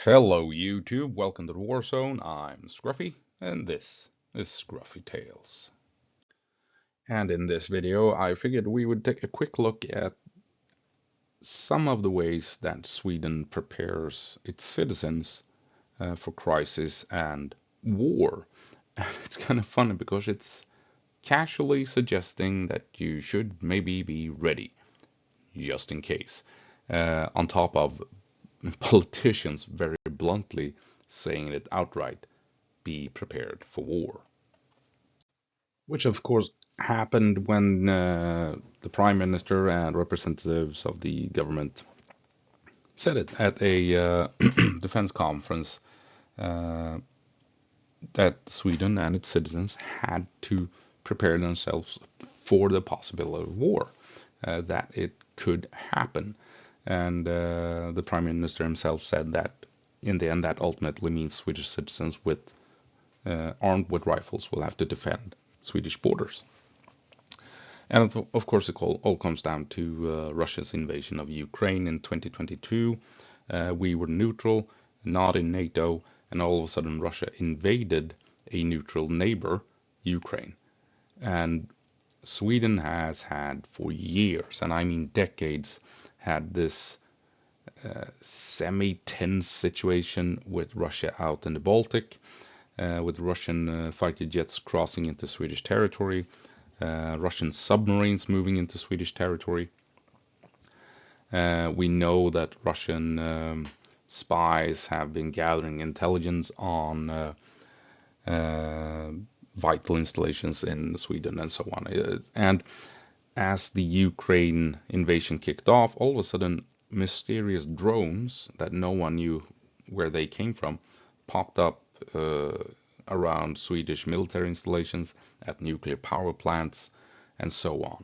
Hello YouTube, welcome to the War Zone. I'm Scruffy, and this is Scruffy Tales. And in this video, I figured we would take a quick look at some of the ways that Sweden prepares its citizens for crisis and war. And it's kind of funny because it's casually suggesting that you should maybe be ready, just in case, on top of politicians very bluntly saying it outright: be prepared for war. Which, of course, happened when the Prime Minister and representatives of the government said it at a defense conference uh, that Sweden and its citizens had to prepare themselves for the possibility of war, that it could happen. And the Prime Minister himself said that in the end, that ultimately means Swedish citizens with armed with rifles will have to defend Swedish borders. And of course, it all comes down to Russia's invasion of Ukraine in 2022. We were neutral, not in NATO, and all of a sudden Russia invaded a neutral neighbor, Ukraine. And Sweden has had for years, and I mean decades, had this semi-tense situation with Russia out in the Baltic, with Russian fighter jets crossing into Swedish territory, Russian submarines moving into Swedish territory. We know that Russian spies have been gathering intelligence on vital installations in Sweden and so on. And as the Ukraine invasion kicked off, all of a sudden, mysterious drones that no one knew where they came from popped up around Swedish military installations, at nuclear power plants, and so on.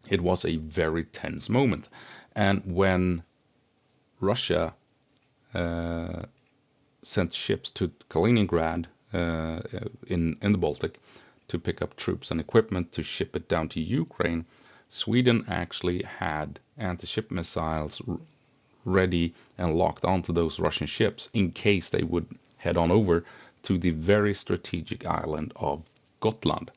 It was a very tense moment. And when Russia sent ships to Kaliningrad in the Baltic to pick up troops and equipment to ship it down to Ukraine, Sweden actually had anti-ship missiles ready and locked onto those Russian ships in case they would head on over to the very strategic island of Gotland.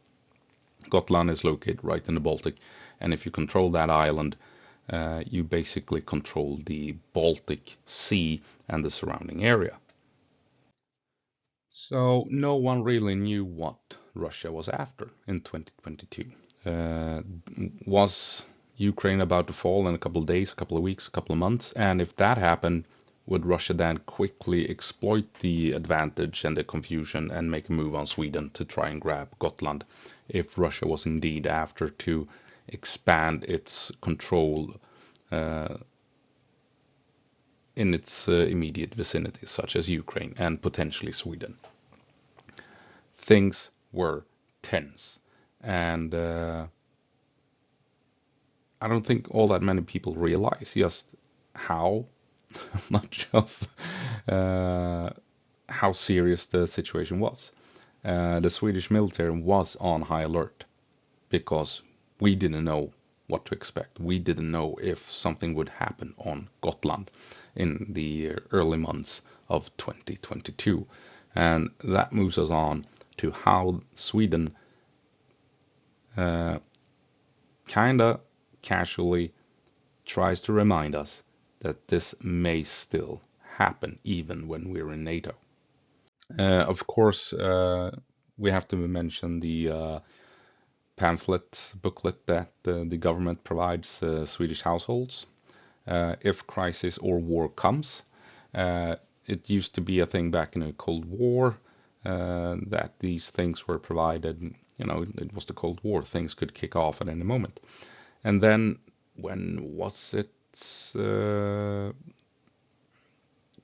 Gotland is located right in the Baltic, and if you control that island, you basically control the Baltic Sea and the surrounding area. So no one really knew what Russia was after in 2022. Was Ukraine about to fall in a couple of days, a couple of weeks, a couple of months? And if that happened, would Russia then quickly exploit the advantage and the confusion and make a move on Sweden to try and grab Gotland if Russia was indeed after to expand its control in its immediate vicinity, such as Ukraine and potentially Sweden? Things were tense, and I don't think all that many people realize just how much of how serious the situation was. The Swedish military was on high alert because we didn't know what to expect. We didn't know if something would happen on Gotland in the early months of 2022. And that moves us on to how Sweden kind of casually tries to remind us that this may still happen even when we're in NATO. Of course, we have to mention the pamphlet booklet that the government provides Swedish households. If crisis or war comes, it used to be a thing back in the Cold War that these things were provided. You know, it was the Cold War; things could kick off at any moment. And then, when was it? A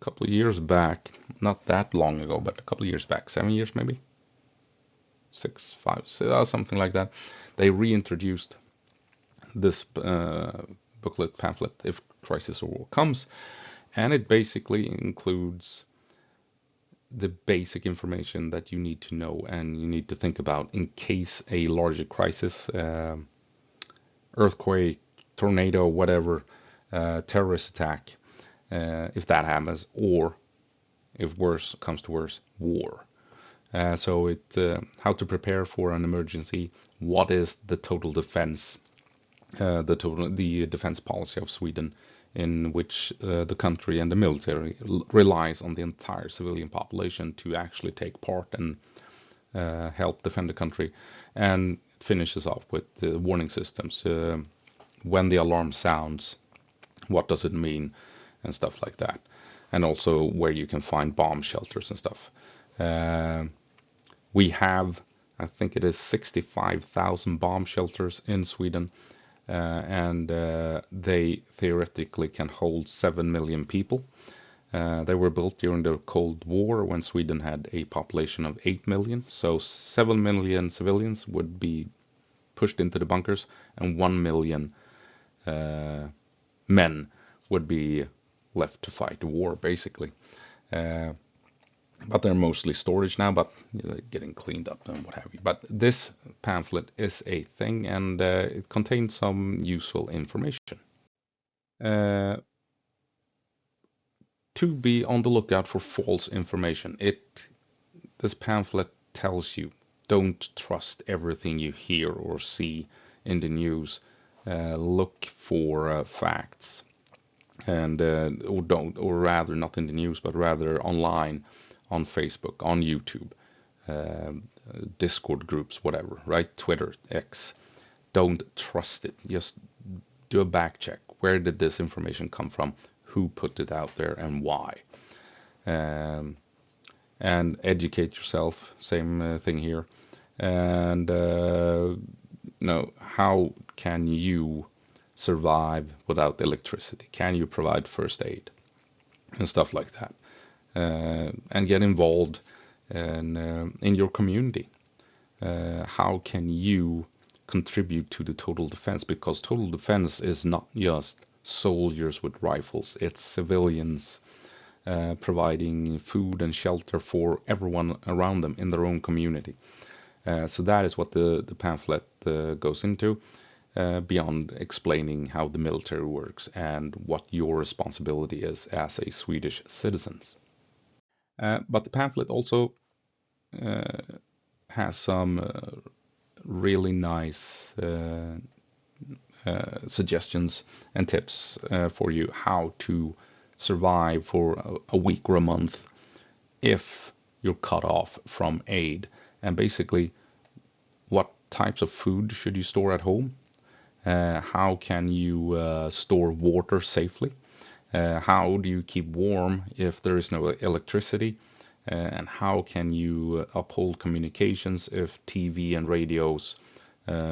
couple of years back, not that long ago, but a couple of years back, 7 years maybe, 6, 5, something like that. They reintroduced this booklet pamphlet, If Crisis or War Comes, and it basically includes the basic information that you need to know and you need to think about in case a larger crisis, earthquake, tornado, whatever, terrorist attack, if that happens, or if worse comes to worse, war. So how to prepare for an emergency, what is the total defense, the defense policy of Sweden, in which the country and the military relies on the entire civilian population to actually take part and help defend the country, and it finishes off with the warning systems. When the alarm sounds, what does it mean, and stuff like that, and also where you can find bomb shelters and stuff. We have, I think it is 65,000 bomb shelters in Sweden, and they theoretically can hold 7 million people. They were built during the Cold War when Sweden had a population of 8 million, so 7 million civilians would be pushed into the bunkers, and 1 million men would be left to fight the war, basically. But they're mostly storage now, but getting cleaned up and what have you. But this pamphlet is a thing, and it contains some useful information. To be on the lookout for false information. This pamphlet tells you, don't trust everything you hear or see in the news. Look for facts, and or rather not in the news, but rather online, on Facebook, on YouTube, Discord groups, whatever, right? Twitter, X. Don't trust it. Just do a back check. Where did this information come from? Who put it out there and why? And educate yourself. Same thing here. And how can you survive without electricity? Can you provide first aid and stuff like that? And get involved in your community. How can you contribute to the total defense? Because total defense is not just soldiers with rifles, it's civilians providing food and shelter for everyone around them in their own community. So that is what the pamphlet goes into, beyond explaining how the military works and what your responsibility is as a Swedish citizen. But the pamphlet also has some really nice suggestions and tips for you how to survive for a week or a month if you're cut off from aid. And basically, what types of food should you store at home? How can you store water safely? How do you keep warm if there is no electricity? And how can you uphold communications if TV and radios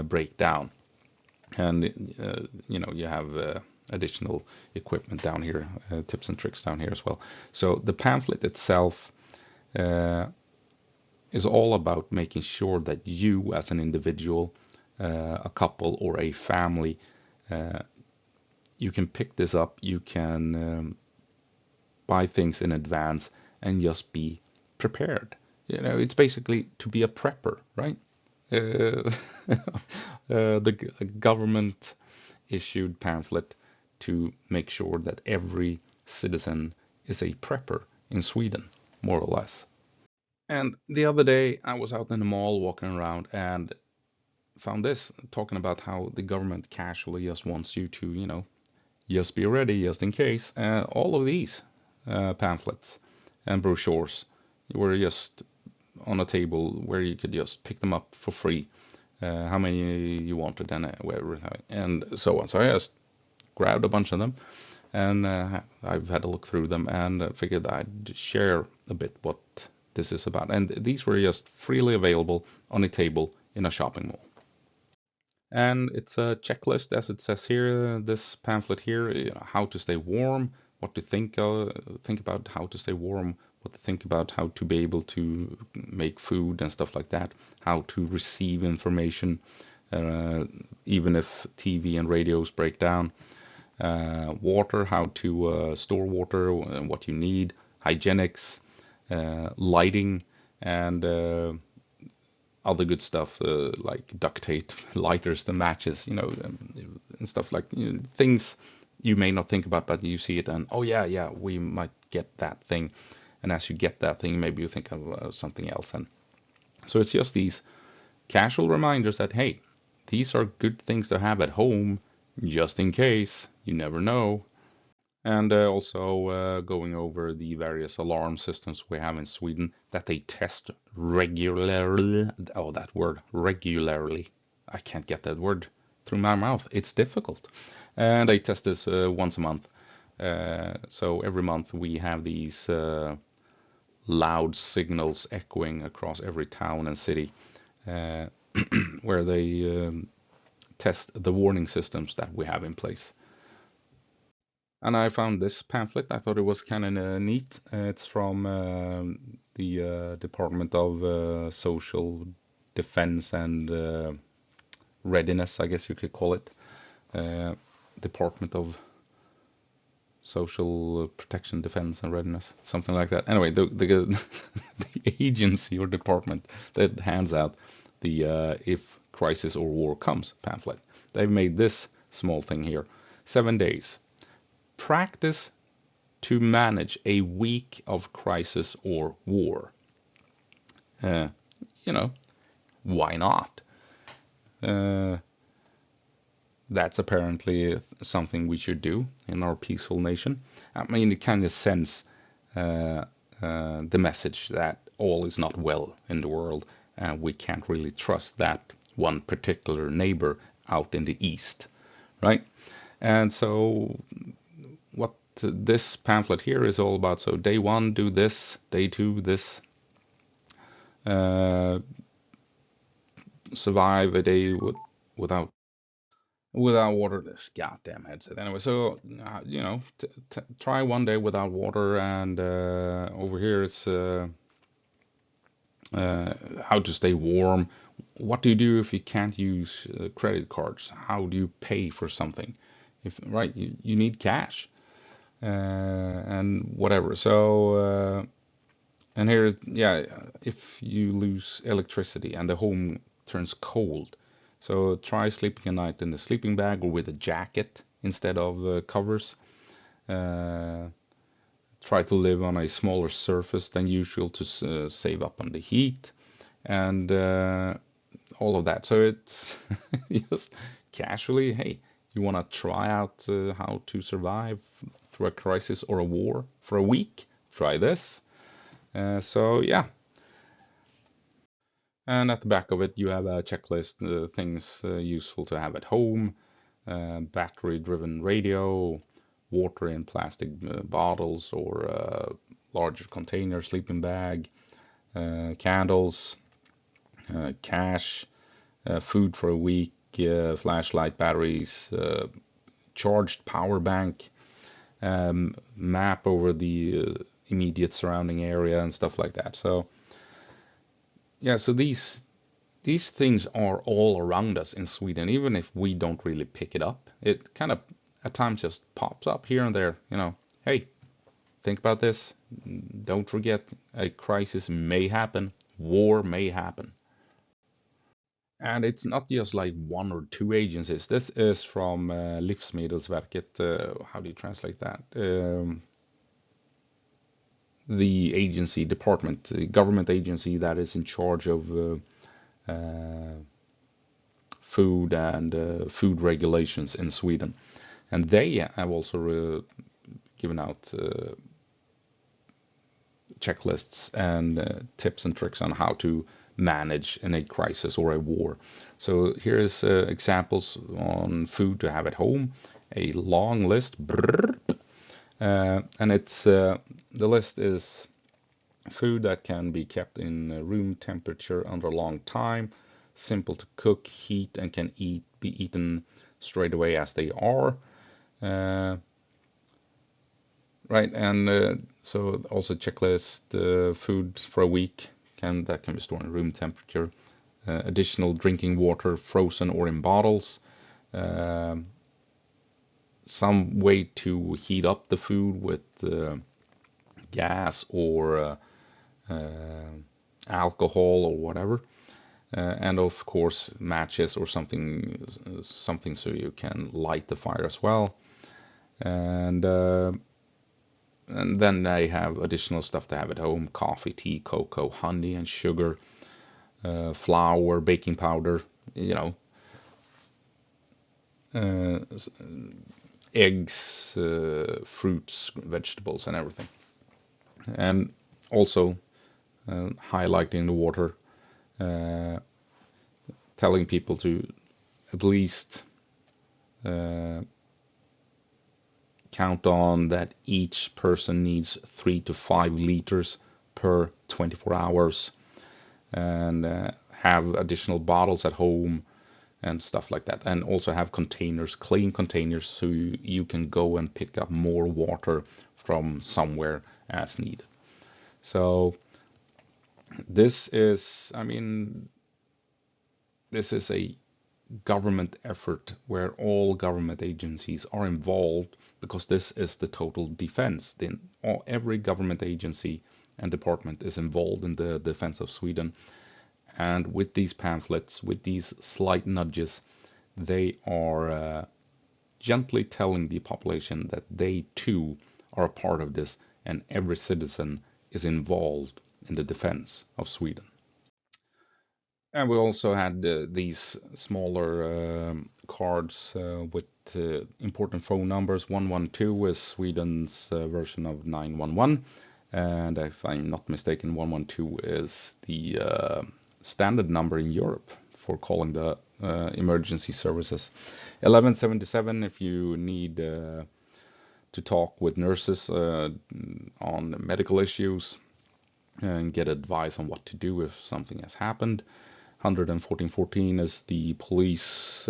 break down? And you have additional equipment down here, tips and tricks down here as well. So the pamphlet itself is all about making sure that you as an individual, a couple or a family, you can pick this up, you can buy things in advance and just be prepared. It's basically to be a prepper, right? The government issued pamphlet to make sure that every citizen is a prepper in Sweden, more or less. And the other day I was out in the mall walking around and found this talking about how the government casually just wants you to, just be ready just in case. All of these pamphlets and brochures were just on a table where you could just pick them up for free, how many you wanted and everything, and so on. So I just grabbed a bunch of them, and I've had a look through them and figured I'd share a bit what this is about. And these were just freely available on a table in a shopping mall. And it's a checklist, as it says here, this pamphlet here, how to stay warm, what to think about how to stay warm, what to think about how to be able to make food and stuff like that, how to receive information, even if TV and radios break down, water, how to store water and what you need, hygienics, lighting, and other good stuff like duct tape, lighters, the matches, and stuff like things you may not think about, but you see it and oh yeah, we might get that thing. and as you get that thing, maybe you think of something else. And so it's just these casual reminders that, hey, these are good things to have at home, just in case. You never know. And also going over the various alarm systems we have in Sweden that they test regularly. Oh, that word, regularly. I can't get that word through my mouth. It's difficult. And they test this once a month. So every month we have these loud signals echoing across every town and city uh, where they test the warning systems that we have in place. And I found this pamphlet. I thought it was kind of neat. It's from the Department of Social Defense and Readiness, I guess you could call it. Department of Social Protection, Defense, and Readiness, something like that. Anyway, the agency or department that hands out the If Crisis or War Comes pamphlet. They've made this small thing here. 7 days. Practice to manage a week of crisis or war. Uh, you know, why not? That's apparently something we should do in our peaceful nation. I mean, it kind of sends the message that all is not well in the world, and we can't really trust that one particular neighbor out in the east, right? And so what this pamphlet here is all about. So day 1, do this. Day 2, this. Survive a day without water. This goddamn headset. Anyway, so try 1 day without water, and over here it's how to stay warm. What do you do if you can't use credit cards? How do you pay for something? If right, you need cash. And whatever. So, and here, yeah, if you lose electricity and the home turns cold, so try sleeping a night in a sleeping bag or with a jacket instead of covers. Try to live on a smaller surface than usual to save up on the heat and all of that. So it's just casually, hey, you want to try out how to survive through a crisis or a war for a week? Try this. So yeah. And at the back of it, you have a checklist, things useful to have at home, battery-driven radio, water in plastic bottles or larger container, sleeping bag, candles, cash, food for a week, flashlight, batteries, charged power bank, map over the immediate surrounding area and stuff like that. So yeah, so these things are all around us in Sweden, even if we don't really pick it up. It kind of at times just pops up here and there, hey, think about this. Don't forget, a crisis may happen, war may happen. And it's not just like 1 or 2 agencies. This is from Livsmedelsverket. How do you translate that? The agency, department, the government agency that is in charge of food and food regulations in Sweden. And they have also given out checklists and tips and tricks on how to manage in a crisis or a war. So here is examples on food to have at home. A long list, and it's the list is food that can be kept in room temperature under a long time, simple to cook, heat, and can be eaten straight away as they are. Right, and so also checklist food for a week that can be stored in room temperature. Additional drinking water, frozen or in bottles. Some way to heat up the food with gas or alcohol or whatever. And of course matches or something so you can light the fire as well. And and then they have additional stuff they have at home: coffee, tea, cocoa, honey, and sugar, flour, baking powder, you know, uh, eggs, fruits, vegetables, and everything. And also highlighting the water, uh, telling people to at least uh, count on that each person needs 3 to 5 liters per 24 hours, and have additional bottles at home and stuff like that, and also have containers, clean containers, so you can go and pick up more water from somewhere as needed. So this is, I mean, this is a government effort where all government agencies are involved, because this is the total defense. Then every government agency and department is involved in the defense of Sweden. And with these pamphlets, with these slight nudges, they are gently telling the population that they too are a part of this, and every citizen is involved in the defense of Sweden. And we also had these smaller cards with important phone numbers. 112 is Sweden's version of 911. And if I'm not mistaken, 112 is the standard number in Europe for calling the emergency services. 1177 if you need to talk with nurses on medical issues and get advice on what to do if something has happened. 11414 is the police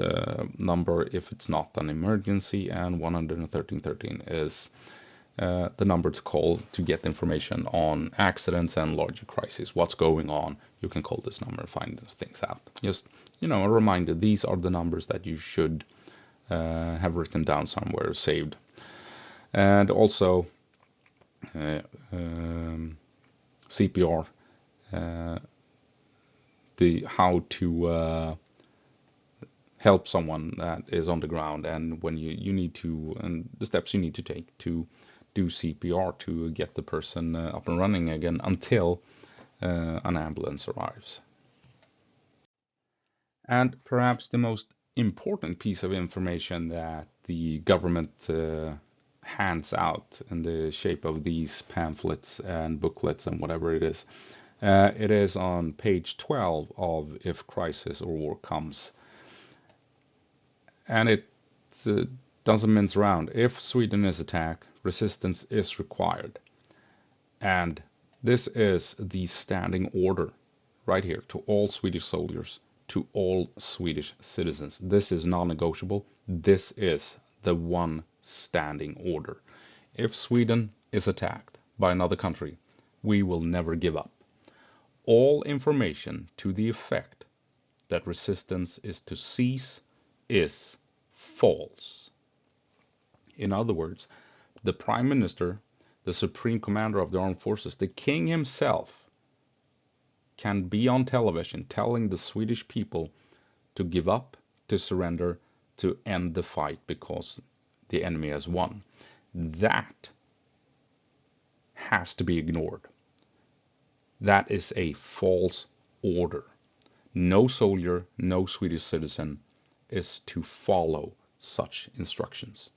number if it's not an emergency, and 11313 is the number to call to get information on accidents and larger crises. What's going on? You can call this number and find things out. Just, you know, a reminder, these are the numbers that you should have written down somewhere, saved. And also CPR, the how to help someone that is on the ground, and when you need to, and the steps you need to take to do CPR to get the person up and running again until an ambulance arrives. And perhaps the most important piece of information that the government hands out in the shape of these pamphlets and booklets and whatever it is on page 12 of If Crisis or War Comes. And it doesn't mince around. If Sweden is attacked, resistance is required. And this is the standing order right here to all Swedish soldiers, to all Swedish citizens. This is non-negotiable. This is the one standing order. If Sweden is attacked by another country, we will never give up. All information to the effect that resistance is to cease is false. In other words, the Prime Minister, the Supreme Commander of the Armed Forces, the King himself, can be on television telling the Swedish people to give up, to surrender, to end the fight because the enemy has won. That has to be ignored. That is a false order. No soldier, no Swedish citizen is to follow such instructions.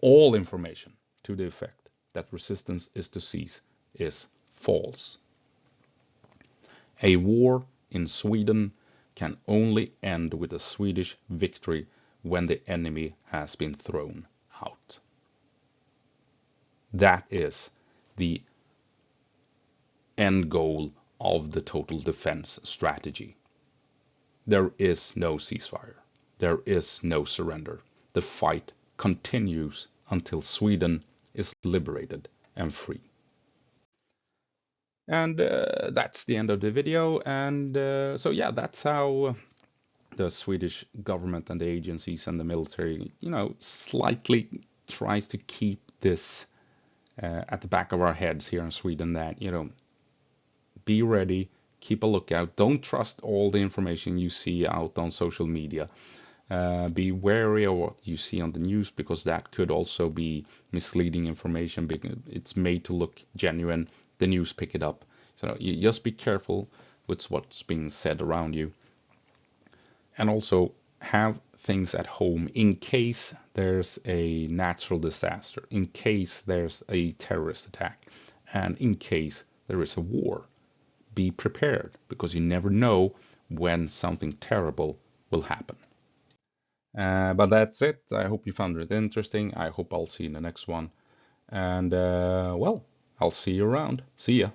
All information to the effect that resistance is to cease is false. A war in Sweden can only end with a Swedish victory when the enemy has been thrown out. That is the end goal of the total defense strategy. There is no ceasefire. There is no surrender. The fight continues until Sweden is liberated and free. And that's the end of the video. And so yeah, that's how the Swedish government and the agencies and the military, you know, slightly tries to keep this at the back of our heads here in Sweden, that, you know, be ready, keep a lookout. Don't trust all the information you see out on social media. Be wary of what you see on the news, because that could also be misleading information, because it's made to look genuine. The news pick it up. So you just be careful with what's being said around you. And also have things at home in case there's a natural disaster, in case there's a terrorist attack, and in case there is a war. Be prepared, because you never know when something terrible will happen. But that's it. I hope you found it interesting. I hope I'll see you in the next one. And well, I'll see you around. See ya.